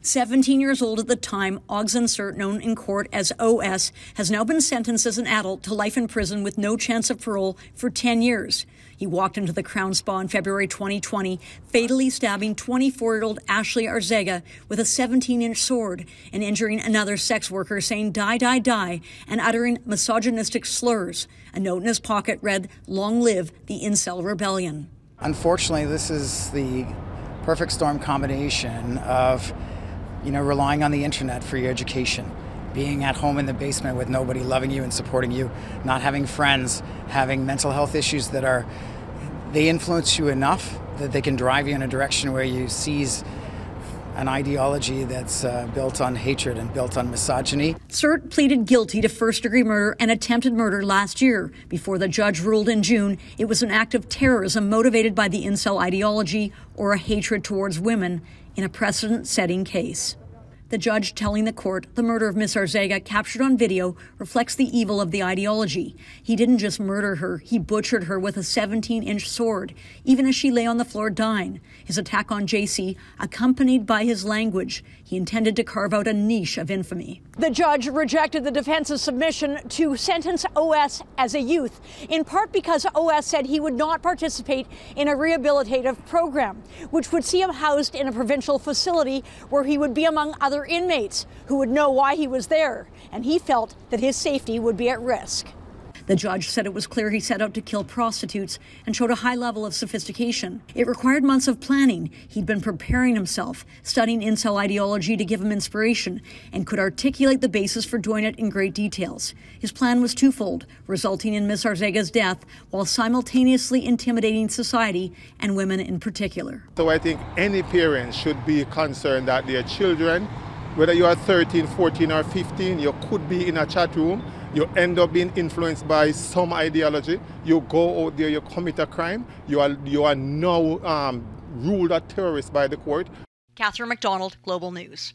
17 years old at the time, Ogden Surt, known in court as OS, has now been sentenced as an adult to life in prison with no chance of parole for 10 years. He walked into the Crown Spa in February 2020, fatally stabbing 24-year-old Ashley Arzaga with a 17-inch sword and injuring another sex worker, saying, "Die, die, die," and uttering misogynistic slurs. A note in his pocket read, "Long live the incel rebellion." Unfortunately, this is the perfect storm combination of, relying on the internet for your education, being at home in the basement with nobody loving you and supporting you, not having friends, having mental health issues they influence you enough that they can drive you in a direction where you seize an ideology that's built on hatred and built on misogyny. Surt pleaded guilty to first-degree murder and attempted murder last year before the judge ruled in June it was an act of terrorism motivated by the incel ideology or a hatred towards women in a precedent-setting case. The judge telling the court the murder of Miss Arzaga, captured on video, reflects the evil of the ideology. He didn't just murder her, he butchered her with a 17-inch sword, even as she lay on the floor dying. His attack on JC, accompanied by his language, he intended to carve out a niche of infamy. The judge rejected the defense's submission to sentence OS as a youth, in part because OS said he would not participate in a rehabilitative program, which would see him housed in a provincial facility where he would be among other inmates who would know why he was there, and he felt that his safety would be at risk. The judge said it was clear he set out to kill prostitutes and showed a high level of sophistication. It required months of planning. He'd been preparing himself, studying incel ideology to give him inspiration, and could articulate the basis for doing it in great details. His plan was twofold, resulting in Miss Arzaga's death while simultaneously intimidating society and women in particular. So I think any parent should be concerned that their children, whether you are 13, 14 or 15, you could be in a chat room, you end up being influenced by some ideology, you go out there, you commit a crime, you are now ruled a terrorist by the court. Catherine McDonald, Global News.